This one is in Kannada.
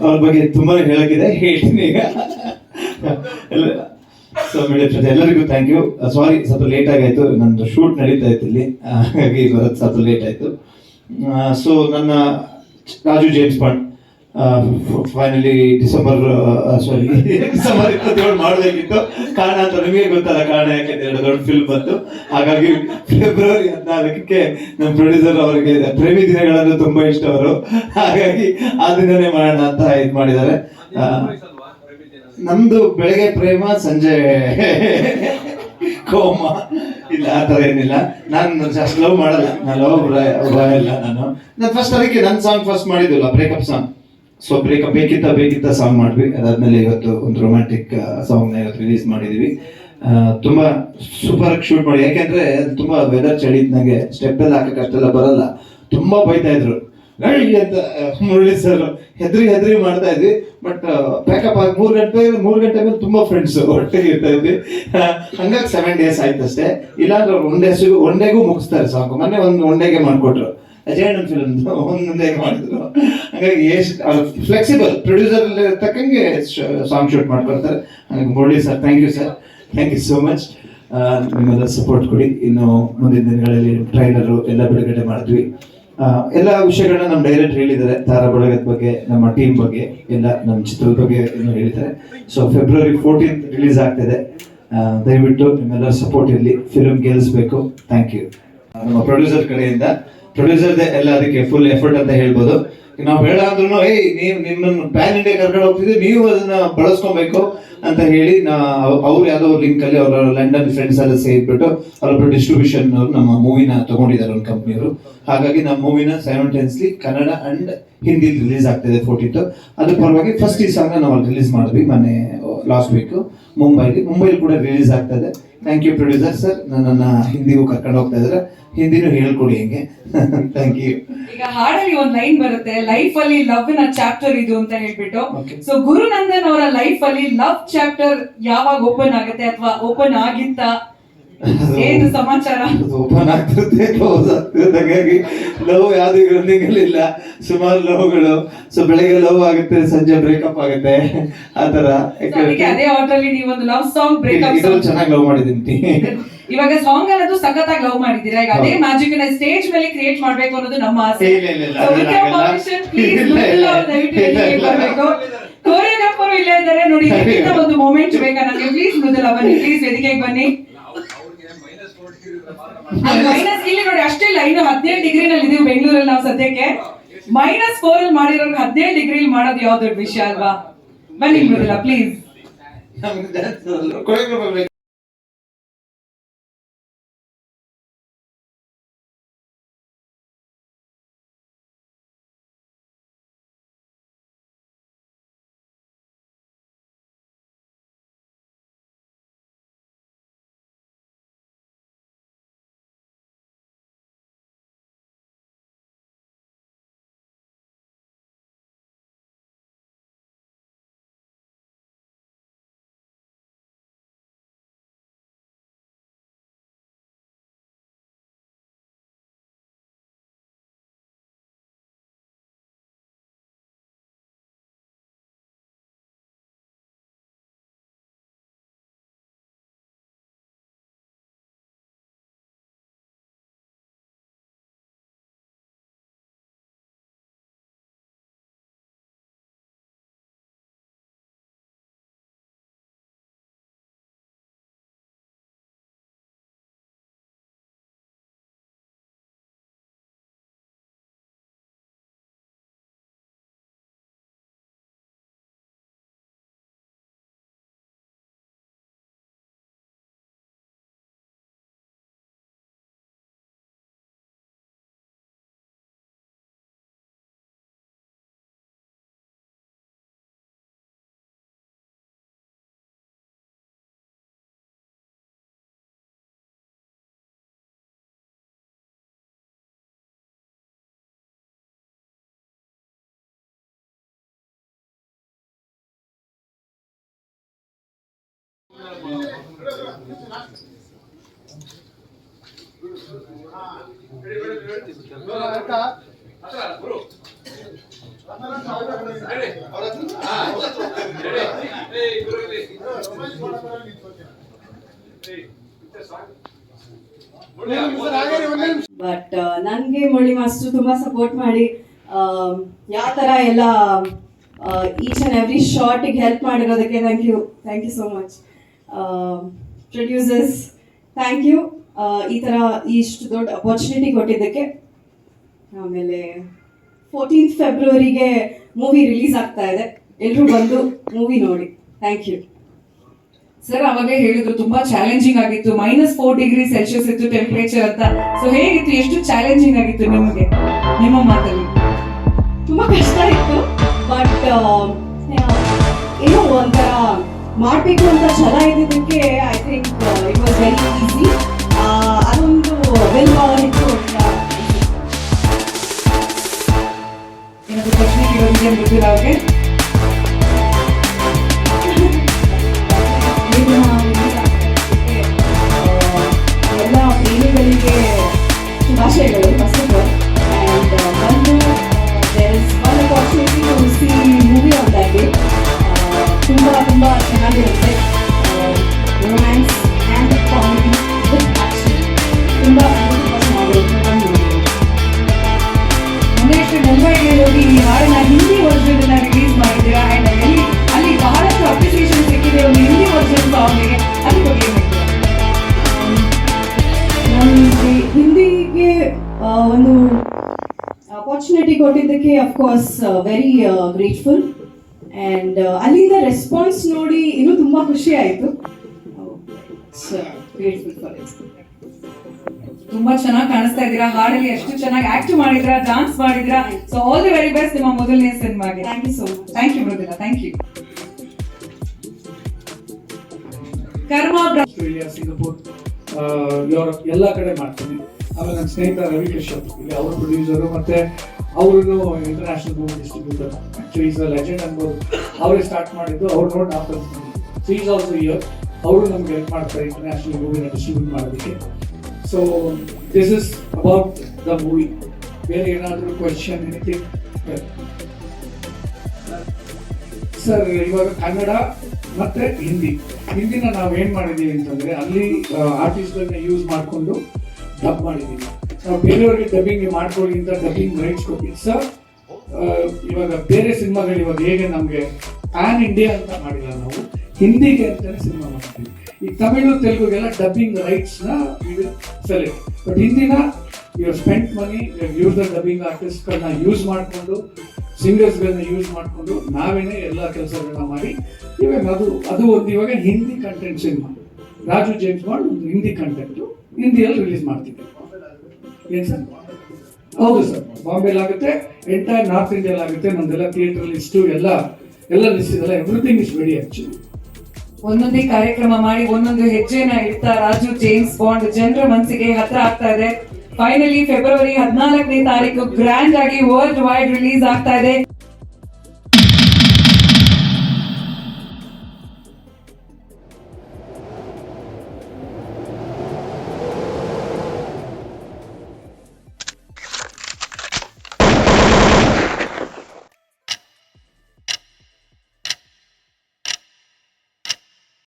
ಅವ್ರ ಬಗ್ಗೆ ತುಂಬಾ ಹೇಳಕ್ಕಿದೆ, ಹೇಳ್ತೀನಿ ಈಗ. ಸೊ ಮೇಡಮ್ ಎಲ್ಲರಿಗೂ ಥ್ಯಾಂಕ್ ಯು. ಸಾರಿ ಸ್ವಲ್ಪ ಲೇಟ್ ಆಗಾಯ್ತು, ನಂದು ಶೂಟ್ ನಡೀತಾ ಇತ್ತು ಇಲ್ಲಿ, ಹಾಗಾಗಿ ಬರೋದು ಸ್ವಲ್ಪ ಲೇಟ್ ಆಯ್ತು. ಸೊ ನನ್ನ Raju James bond finally December 27 ಮಾಡಬೇಕಿತ್ತು. ಕಾರಣ ಅಂತ ನಿಮಗೆ ಗೊತ್ತಲ್ಲ, ಕಾರಣ ಯಾಕೆಂದ್ರೆ ದೊಡ್ಡ ಫಿಲ್ಮ್ ಬಂತು. ಹಾಗಾಗಿ ಫೆಬ್ರವರಿ 14ಕ್ಕೆ ನಮ್ಮ ಪ್ರೊಡ್ಯೂಸರ್ ಅವರಿಗೆ ಪ್ರೇಮಿ ದಿನಗಳನ್ನು ತುಂಬಾ ಇಷ್ಟ ಅವರು, ಹಾಗಾಗಿ ಆ ದಿನನೇ ಮಾಡೋಣ ಅಂತ ಇದು ಮಾಡಿದ್ದಾರೆ. ನಮ್ದು ಬೆಳಗ್ಗೆ ಪ್ರೇಮ, ಸಂಜೆ ಕೋಮ, ಇಲ್ಲ ಆ ಥರ ಏನಿಲ್ಲ. ನಾನು ಅಷ್ಟು ಲವ್ ಮಾಡಲ್ಲ, ನಾನು ಲವ್ ಇಲ್ಲ. ನಾನು ಫಸ್ಟ್ ಅದಕ್ಕೆ ನನ್ನ ಸಾಂಗ್ ಫಸ್ಟ್ ಮಾಡಿದ್ದಿಲ್ಲ, ಬ್ರೇಕಪ್ ಸಾಂಗ್. ಸೊ ಬೇಕಿತ್ತ ಸಾಂಗ್ ಮಾಡಿದ್ವಿ. ಅದಾದ್ಮೇಲೆ ಇವತ್ತು ಒಂದು ರೊಮ್ಯಾಂಟಿಕ್ ಸಾಂಗ್ನ ಇವತ್ತು ರಿಲೀಸ್ ಮಾಡಿದೀವಿ. ತುಂಬಾ ಸೂಪರ್ ಆಗಿ ಶೂಟ್ ಮಾಡಿ, ಯಾಕೆಂದ್ರೆ ತುಂಬಾ ವೆದರ್ ಚಳಿ ಇದ್ದಂಗೆ ಸ್ಟೆಪ್ ಎಲ್ಲ ಹಾಕಕ್ಕೆ ಅಷ್ಟೆಲ್ಲ ಬರಲ್ಲ. ತುಂಬಾ ಬೈತಾ ಇದ್ರು ಅಂತ ಮುರಳಿ ಸರ್, ಹೆದ್ರಿ ಮಾಡ್ತಾ ಇದ್ವಿ. ಬಟ್ ಪ್ಯಾಕಪ್ ಆಗಿ 3 ಗಂಟೆ ಮೇಲೆ ತುಂಬಾ ಫ್ರೆಂಡ್ಸ್ ಒಟ್ಟಿಗೆ ಇರ್ತಾ ಇದ್ವಿ. ಹಂಗಾಗಿ 7 days ಆಯ್ತು ಅಷ್ಟೇ. ಇಲ್ಲಾಂದ್ರೆ ಅವ್ರು ಒನ್ ಡೇಗೂ ಮುಗಿಸ್ತಾರೆ ಸಾಂಗ್. ಮೊನ್ನೆ ಒನ್ ಡೇಗೆ ಮಾಡ್ಕೊಟ್ರು, ಅಜಯ್ ಫಿಲ್ಮ್ ಒಂದ್ ಡೇಗೆ ಮಾಡಿದ್ರು. ಹಾಗಾಗಿ ಫ್ಲೆಕ್ಸಿಬಲ್ ಪ್ರೊಡ್ಯೂಸರ್ ತಕ್ಕಂಗೆ ಸಾಂಗ್ ಶೂಟ್ ಮಾಡ್ಕೊಳ್ತಾರೆ. ಹಾಗಾಗಿ Murali sir, thank you sir, thank you so much. ನಿಮ್ಮೆಲ್ಲ ಸಪೋರ್ಟ್ ಕೊಡಿ. ಇನ್ನು ಮುಂದಿನ ದಿನಗಳಲ್ಲಿ ಟ್ರೈಲರು ಎಲ್ಲ ಬಿಡುಗಡೆ ಮಾಡಿದ್ವಿ. ಎಲ್ಲ ವಿಷಯಗಳನ್ನ ನಮ್ಮ ಡೈರೆಕ್ಟರ್ ಹೇಳಿದ್ದಾರೆ, ತಾರಾ ಬಳಗದ ಬಗ್ಗೆ, ನಮ್ಮ ಟೀಮ್ ಬಗ್ಗೆ, ಎಲ್ಲ ನಮ್ಮ ಚಿತ್ರದ ಬಗ್ಗೆ ಹೇಳಿದ್ದಾರೆ. ಸೊ February 14th ರಿಲೀಸ್ ಆಗ್ತಿದೆ. ದಯವಿಟ್ಟು ನಿಮ್ಮೆಲ್ಲರ ಸಪೋರ್ಟ್ ಇರಲಿ, ಫಿಲ್ಮ್ ಗೆಲ್ಲಿಸ್ಬೇಕು. Thank you. ನಮ್ಮ ಪ್ರೊಡ್ಯೂಸರ್ ಕಡೆಯಿಂದ, ಪ್ರೊಡ್ಯೂಸರ್ದೇ ಎಲ್ಲ ಅದಕ್ಕೆ ಫುಲ್ ಎಫರ್ಟ್ ಅಂತ ಹೇಳ್ಬೋದು. ನಾವು ಬೇಡ ಅಂದ್ರೂ ನೀವು ನಿಮ್ಮನ್ನು ಪ್ಯಾನ್ ಇಂಡಿಯಾ ಕರ್ಕೊಂಡು ಹೋಗ್ತಿದ್ವಿ, ನೀವು ಅದನ್ನ ಬಳಸ್ಕೊಬೇಕು ಅಂತ ಹೇಳಿ ಅವ್ರು ಯಾವುದೋ ಲಿಂಕ್ ಅಲ್ಲಿ ಅವರ ಲಂಡನ್ ಫ್ರೆಂಡ್ಸ್ ಎಲ್ಲ ಸೇರಿಬಿಟ್ಟು ಅವರೊಬ್ಬರು ಡಿಸ್ಟ್ರಿಬ್ಯೂಷನ್ ಅವರು ನಮ್ಮ ಮೂವಿನ ತಗೊಂಡಿದ್ದಾರೆ, ಒಂದು ಕಂಪ್ನಿಯವರು. ಹಾಗಾಗಿ ನಮ್ಮ ಮೂವಿನ simultaneously Kannada and Hindi release ಆಗ್ತಿದೆ 14th. ಅದ್ರ ಪರವಾಗಿ ಫಸ್ಟ್ ಈ ಸಾಂಗ್ ನಾವು ಅಲ್ಲಿ ರಿಲೀಸ್ ಮಾಡಿದ್ವಿ ಮೊನ್ನೆ ಲಾಸ್ಟ್ ವೀಕ್ ಮುಂಬೈಲಿ ಕೂಡ ರಿಲೀಸ್ ಆಗ್ತದೆ. ಥ್ಯಾಂಕ್ ಯು ಪ್ರೊಡ್ಯೂಸರ್ ಸರ್, ನನ್ನನ್ನ ಹಿಂದಿಗೂ ಕರ್ಕೊಂಡು ಹೋಗ್ತಾ ಇದ್ದಾರೆ, ಹಿಂದಿನೂ ಹೇಳ್ಕೊಡಿ ಹೆಂಗೆ. Thank you. ಈಗ ಹಾಡಲ್ಲಿ ಒಂದು ಲೈನ್ ಬರುತ್ತೆ, ಲೈಫ್ ಅಲ್ಲಿ ಲವ್ ನ ಚಾಪ್ಟರ್ ಇದು ಅಂತ ಹೇಳ್ಬಿಟ್ಟು. ಸೊ ಗುರುನಂದನ್ ಅವರ ಲೈಫ್ ಅಲ್ಲಿ ಲವ್ ಚಾಪ್ಟರ್ ಯಾವಾಗ ಓಪನ್ ಆಗುತ್ತೆ ಅಥವಾ ಓಪನ್ ಆಗಿತ್ತ, ಏನು ಸಮಾಚಾರ? ಓಪನ್ ಆಗ್ತದೆ, ಕ್ಲೋಸ್ ಆಗ್ತದೆ. ಹಾಗಾಗಿ ಲವ್ ಯಾವ್ದು ರನ್ನಿಂಗ್ ಅಲ್ಲಿ ಇಲ್ಲ, ಸುಮಾರು ಲವ್ಗಳು. ಸೊ ಬೆಳಿಗ್ಗೆ ಲವ್ ಆಗುತ್ತೆ, ಸಂಜೆ ಬ್ರೇಕಪ್ ಆಗುತ್ತೆ, ಆತರ. ಅದೇ ಆರ್ಡರ್ ನೀವು ಒಂದು ಲವ್ ಸಾಂಗ್ ಬ್ರೇಕಪ್ ಚೆನ್ನಾಗಿ ಲವ್ ಮಾಡಿದೀನಿ. ಇವಾಗ ಸಾಂಗ್ ಅನ್ನೋದು ಸಖತ್ತಾಗಿ ಲವ್ ಮಾಡಿದ್ದೀರಾ. ಈಗ ಅದೇ ಮ್ಯಾಜಿಕ್ ನ ಸ್ಟೇಜ್ ಮೇಲೆ ಕ್ರಿಯೇಟ್ ಮಾಡ್ಬೇಕು ಅನ್ನೋದು ನಮ್ಮ ಆಸೆ. ಕೊರಿಯೋಗ್ರಾಫರ್ ಇಲ್ಲೇ ಇದ್ದಾರೆ ನೋಡಿ, ಒಂದು ಮೂಮೆಂಟ್ ಬೇಕಾ ನನಗೆ? ಪ್ಲೀಸ್ ಮೃದುಲಾ ಬನ್ನಿ, ಪ್ಲೀಸ್ ವೇದಿಕೆಗೆ ಬನ್ನಿ. ಮೈನಸ್ ಇಲ್ಲಿ ನೋಡಿ, ಅಷ್ಟೇ ಇಲ್ಲ, ಇನ್ನು 17 ಡಿಗ್ರಿನಲ್ಲಿ ಇದೀವಿ ಬೆಂಗಳೂರಲ್ಲಿ ನಾವು ಸದ್ಯಕ್ಕೆ. -4 ಅಲ್ಲಿ ಮಾಡಿರೋರ್ಗೆ 17 ಡಿಗ್ರಿಲಿ ಮಾಡೋದು ಯಾವ ದೊಡ್ಡ ವಿಷಯ ಅಲ್ವಾ? ಬನ್ನಿ ಮೃದುಲಾ ಪ್ಲೀಸ್. Bro. ಬಟ್ ನನಗೆ ಮುರಳಿ ಮಾಸ್ಟರ್ ತುಂಬ ಸಪೋರ್ಟ್ ಮಾಡಿ ಯಾವ ಥರ ಎಲ್ಲ ಈಚ್ ಆ್ಯಂಡ್ ಎವ್ರಿ ಶಾರ್ಟಿಗೆ ಹೆಲ್ಪ್ ಮಾಡಿರೋದಕ್ಕೆ thank you so much. Producers thank you, ಈ ಥರ ಇಷ್ಟು ದೊಡ್ಡ ಅಪರ್ಚುನಿಟಿ ಕೊಟ್ಟಿದ್ದಕ್ಕೆ. ಆಮೇಲೆ 14th ಫೆಬ್ರವರಿಗೆ ಮೂವಿ ರಿಲೀಸ್ ಆಗ್ತಾ ಇದೆ, ಎಲ್ಲರೂ ಬಂದು ಮೂವಿ ನೋಡಿ. Thank you sir. ಅವಾಗಲೇ ಹೇಳಿದ್ರು ತುಂಬಾ ಚಾಲೆಂಜಿಂಗ್ ಆಗಿತ್ತು, -4°C ಇತ್ತು ಟೆಂಪರೇಚರ್ ಅಂತ. ಸೊ ಹೇಗಿತ್ತು, ಎಷ್ಟು ಚಾಲೆಂಜಿಂಗ್ ಆಗಿತ್ತು ನಿಮಗೆ, ನಿಮ್ಮ ಮಾತಲ್ಲಿ? ತುಂಬ ಕಷ್ಟ ಇತ್ತು, ಬಟ್ ಏನೋ ಒಂಥರ ಮಾಡಬೇಕು ಅಂತ ಛಲ ಇದ್ದಿದ್ದಕ್ಕೆ I think it was very easy. ಅದೊಂದು ವೆಲ್ ಪವರ್ ಇತ್ತು ಅಂತ. ಏನಾದ್ರು ಪ್ರಶ್ನೆ ಕೇಳೋದಕ್ಕೆ ಗೊತ್ತಿಲ್ಲ ಅವ್ರಿಗೆ? ಎಲ್ಲ ಪ್ರೇಮಿಗಳಿಗೆ ಶುಭಾಶಯಗಳು ಫಸ್ಟ್ ಆಫ್ ಆಲ್. ಆ್ಯಂಡ್ ಒಂದು there is one opportunity to see movie on that day. ತುಂಬ ಚೆನ್ನಾಗಿರುತ್ತೆ. Romance and comedy with action ತುಂಬ ಚೆನ್ನಾಗಿರುತ್ತೆ. ಮೊನ್ನೆ ಮುಂಬೈಗೆ ಹೋಗಿ ಈ ಹಾಡನ್ನ ಹಿಂದಿ ವರ್ಷನ್ ರಿಲೀಸ್ ಮಾಡಿದ್ದೀರಾ, ಅಂಡ್ ಅಲ್ಲಿ ಬಹಳಷ್ಟು ಅಪ್ರಿಸಿಯೇಷನ್ ಸಿಕ್ಕಿದೆ ಒಂದು ಹಿಂದಿ ವರ್ಷನ್ ಸಾಂಗ್ಗೆ. ಅದ್ರ ಬಗ್ಗೆ ನನಗೆ ಹಿಂದಿಗೆ ಒಂದು ಅಪರ್ಚುನಿಟಿ ಕೊಟ್ಟಿದ್ದಕ್ಕೆ ಅಫ್ಕೋರ್ಸ್ ವೆರಿ ಗ್ರೇಟ್ಫುಲ್. ಆ್ಯಂಡ್ ಅಲ್ಲಿಂದ ರೆಸ್ಪಾನ್ಸ್ ನೋಡಿ ಇನ್ನೂ ತುಂಬ ಖುಷಿ ಆಯಿತು. Grateful for it. ತುಂಬಾ ಚೆನ್ನಾಗಿ ಕಾಣಿಸ್ತಾ ಇದ್ದೀರಾ, ಹಾಡಲ್ಲಿ ಎಷ್ಟು ಚೆನ್ನಾಗಿ ಆಕ್ಟ್ ಮಾಡಿದ್ರಾ, ಡಾನ್ಸ್ ಮಾಡಿದ್ರಾ. So all the very best ನಿಮ್ಮ ಮೊದಲನೇ ಸಿನಿಮಾಗೆ. Thank you so much. Thank you Mridula, thank you. ಕರ್ಮ ಆಸ್ಟ್ರೇಲಿಯಾ, ಸಿಂಗಪೂರ್, ಯುರೋಪ್ ಎಲ್ಲ ಕಡೆ ಮಾಡ್ತೀನಿ. ಆಮೇಲೆ ನನ್ನ ಸ್ನೇಹಿತ ರವಿ ಕಶ್ಯಪ್ ಇಲ್ಲಿ ಅವರು ಪ್ರೊಡ್ಯೂಸರು, ಮತ್ತೆ ಅವರು international movie distributor. Actually is a legend ಅನ್ಬೋದು. ಅವರೇ ಸ್ಟಾರ್ಟ್ ಮಾಡಿದ್ದು, ಅವ್ರು ನೋಡಿ ನಾವು ಕಲ್ತ್ಕೊಂಡ್ವಿ. ಸೊ ಈಸ್ ಆಲ್ಸೋ ಇಯರ್ ಅವರು ನಮ್ಗೆ ಹೆಲ್ಪ್ ಮಾಡ್ತಾರೆ ಇಂಟರ್ನ್ಯಾಷನಲ್ ಮೂವಿನ ಡಿಸ್ಟ್ರಿಬ್ಯೂಟ್ ಮಾಡೋದಕ್ಕೆ. So this is about the movie. ಬೇರೆ ಏನಾದರೂ ಕ್ವೆಶನ್ ಎನಿಥಿಂಗ್? ಸರ್, ಇವಾಗ ಕನ್ನಡ ಮತ್ತೆ ಹಿಂದಿನ ನಾವೇನ್ ಮಾಡಿದೀವಿ ಅಂತಂದ್ರೆ ಅಲ್ಲಿ ಆರ್ಟಿಸ್ಟ್ಗಳನ್ನ ಯೂಸ್ ಮಾಡಿಕೊಂಡು ಡಬ್ ಮಾಡಿದೀವಿ. ನಾವು ಬೇರೆಯವ್ರಿಗೆ ಡಬ್ಬಿಂಗ್ ಮಾಡ್ಕೊಳ್ಳಿ ಅಂತ ಡಬ್ಬಿಂಗ್ ರೈಟ್ಸ್ ಕೊಟ್ಟಿದ್ದು ಸರ್. ಇವಾಗ ಬೇರೆ ಸಿನಿಮಾಗಳು ಇವಾಗ ಹೇಗೆ ನಮಗೆ ಪ್ಯಾನ್ ಇಂಡಿಯಾ ಅಂತ ಮಾಡಿಲ್ಲ, ನಾವು ಹಿಂದಿಗೆ ಅಂತಾನೆ ಸಿನಿಮಾ ಮಾಡ್ತೀವಿ. ಈ ತಮಿಳು ತೆಲುಗುಗೆಲ್ಲ ಡಬ್ಬಿಂಗ್ ರೈಟ್ಸ್ನ ಸೆಲೆಕ್ಟ್, ಬಟ್ ಹಿಂದಿನ you spent money, use the dubbing ಆರ್ಟಿಸ್ಟ್ಗಳನ್ನ ಯೂಸ್ ಮಾಡಿಕೊಂಡು, ಸಿಂಗರ್ಸ್ಗಳನ್ನ ಯೂಸ್ ಮಾಡಿಕೊಂಡು ನಾವೇನೇ ಎಲ್ಲ ಕೆಲಸಗಳನ್ನ ಮಾಡಿ ಇವಾಗ ಅದು ಒಂದು ಇವಾಗ Hindi content cinema Raju James bond ಒಂದು ಹಿಂದಿ ಕಂಟೆಂಟು ಹಿಂದಿಯಲ್ಲಿ ರಿಲೀಸ್ ಮಾಡ್ತಿದ್ದೆ. ಏನು ಸರ್? ಹೌದು ಸರ್, ಬಾಂಬೆಲಿ ಆಗುತ್ತೆ, ಎಂಟೈರ್ ನಾರ್ತ್ ಇಂಡಿಯಲ್ಲಿ ಆಗುತ್ತೆ. ನಮ್ದೆಲ್ಲ ಥಿಯೇಟರ್ ಲಿಸ್ಟು ಎಲ್ಲ ಲಿಸ್ಟ್ ಇದೆಲ್ಲ, ಎವ್ರಿಥಿಂಗ್ ಇಸ್ ರೆಡಿ ಆಕ್ಚುಲಿ. ಒಂದೊಂದೇ ಕಾರ್ಯಕ್ರಮ ಮಾಡಿ ಒಂದೊಂದು ಹೆಜ್ಜೆನ ಇಡ್ತಾ ರಾಜು ಜೇಮ್ಸ್ ಬಾಂಡ್ ಜನರ ಮನಸ್ಸಿಗೆ ಹತ್ರ ಆಗ್ತಾ ಇದೆ. ಫೈನಲಿ ಫೆಬ್ರವರಿ 14ನೇ ತಾರೀಕು ಗ್ರ್ಯಾಂಡ್ ಆಗಿ ವರ್ಲ್ಡ್ ವೈಡ್ ರಿಲೀಸ್ ಆಗ್ತಾ ಇದೆ.